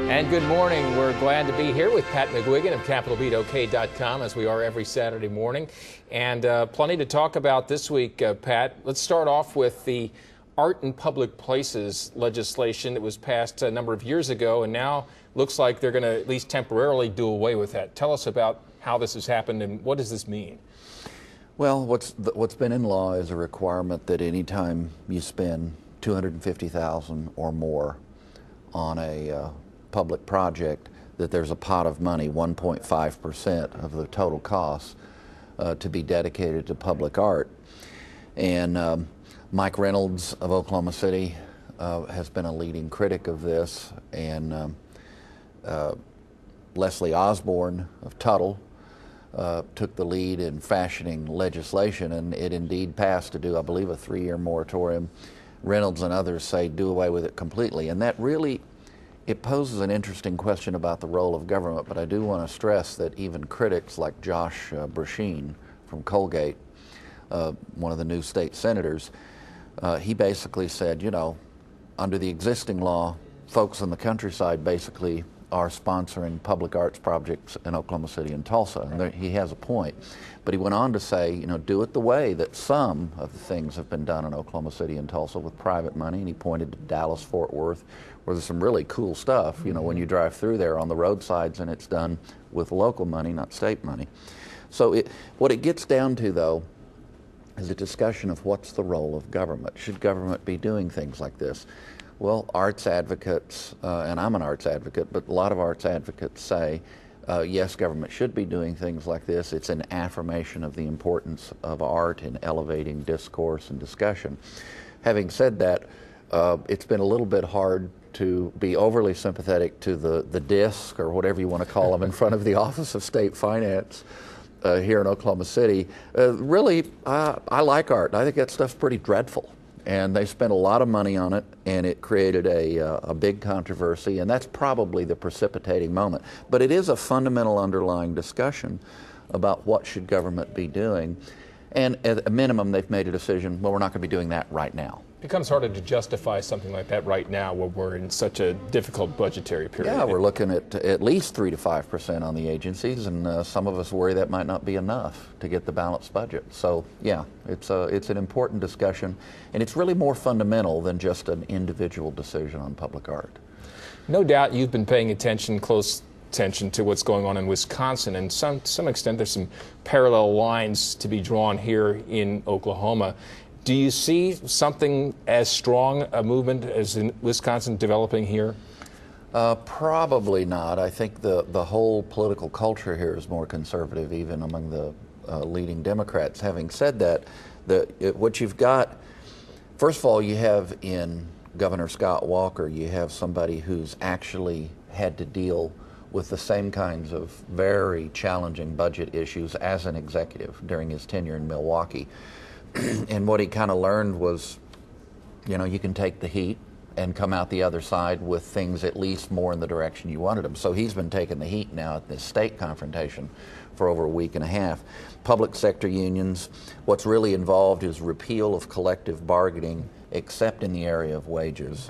And good morning. We're glad to be here with Pat McGuigan of CapitolBeatOK.com, as we are every Saturday morning. And plenty to talk about this week, Pat. Let's start off with the art in public places legislation that was passed a number of years ago, and now looks like they're going to at least temporarily do away with that. Tell us about how this has happened and what does this mean? Well, what's been in law is a requirement that any time you spend $250,000 or more on a public project, that there's a pot of money, 1.5% of the total cost, to be dedicated to public art. And Mike Reynolds of Oklahoma City has been a leading critic of this, and Leslie Osborne of Tuttle took the lead in fashioning legislation, and it indeed passed to do, I believe, a 3-year moratorium. Reynolds and others say do away with it completely, and that really, it poses an interesting question about the role of government, but I do want to stress that even critics like Josh Brasheen from Colgate, one of the new state senators, he basically said, you know, under the existing law, folks in the countryside basically are sponsoring public arts projects in Oklahoma City and Tulsa, and there, he has a point. But he went on to say, you know, do it the way that some of the things have been done in Oklahoma City and Tulsa with private money, and he pointed to Dallas, Fort Worth, where there's some really cool stuff, you know, when you drive through there on the roadsides, and it's done with local money, not state money. So what it gets down to, though, is a discussion of what's the role of government. Should government be doing things like this? Well, arts advocates, and I'm an arts advocate, but a lot of arts advocates say, yes, government should be doing things like this. It's an affirmation of the importance of art in elevating discourse and discussion. Having said that, it's been a little bit hard to be overly sympathetic to the disc, or whatever you want to call them, in front of the Office of State Finance here in Oklahoma City. Really, I like art. I think that stuff's pretty dreadful. And they spent a lot of money on it, and it created a big controversy, and that's probably the precipitating moment. But it is a fundamental underlying discussion about what should government be doing. And at a minimum, they've made a decision, well, we're not going to be doing that right now. It becomes harder to justify something like that right now when we're in such a difficult budgetary period. Yeah, we're looking at least 3 to 5% on the agencies, and some of us worry that might not be enough to get the balanced budget. So, yeah, it's an important discussion, and it's really more fundamental than just an individual decision on public art. No doubt you've been paying close attention to what's going on in Wisconsin, and to some extent there's some parallel lines to be drawn here in Oklahoma. Do you see something as strong a movement as in Wisconsin developing here? Probably not. I think the whole political culture here is more conservative, even among the leading Democrats. Having said that, what you've got, first of all, you have in Governor Scott Walker, you have somebody who's actually had to deal with the same kinds of very challenging budget issues as an executive during his tenure in Milwaukee. And what he kind of learned was, you know, you can take the heat and come out the other side with things at least more in the direction you wanted them. So he's been taking the heat now at this state confrontation for over a week and a half. Public sector unions, what's really involved is repeal of collective bargaining, except in the area of wages.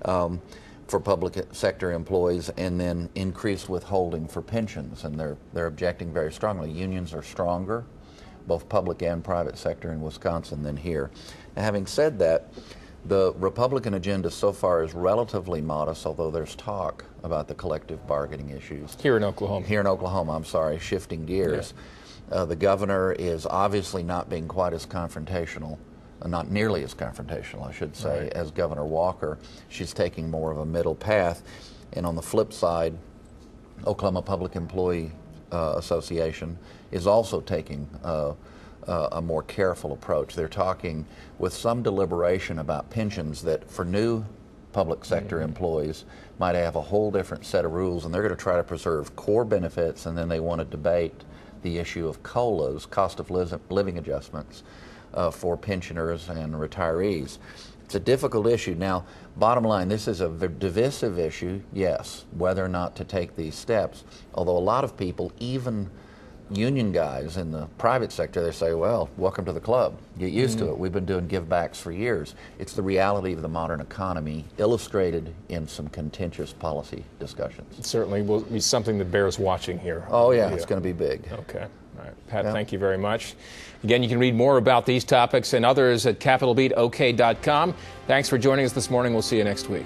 Right. For public sector employees, and then increased withholding for pensions, and they're objecting very strongly. Unions are stronger, both public and private sector in Wisconsin, than here. Now, having said that, the Republican agenda so far is relatively modest, although there's talk about the collective bargaining issues. Here in Oklahoma. Here in Oklahoma, I'm sorry, shifting gears. Yeah. The governor is obviously not being quite as confrontational, not nearly as confrontational, I should say, right, as Governor Walker. She's taking more of a middle path. And on the flip side, Oklahoma Public Employee Association is also taking a more careful approach. They're talking with some deliberation about pensions that for new public sector employees might have a whole different set of rules, and they're going to try to preserve core benefits, and then they want to debate the issue of COLAs, cost of living adjustments, for pensioners and retirees. It's a difficult issue. Now, bottom line, this is a divisive issue, yes, whether or not to take these steps, although a lot of people, even union guys in the private sector, they say, well, welcome to the club. Get used to it. We've been doing givebacks for years. It's the reality of the modern economy illustrated in some contentious policy discussions. It certainly will be something that bears watching here. Oh, yeah, it's going to be big. Okay. All right. Pat, thank you very much. Again, you can read more about these topics and others at CapitolBeatOK.com. Thanks for joining us this morning. We'll see you next week.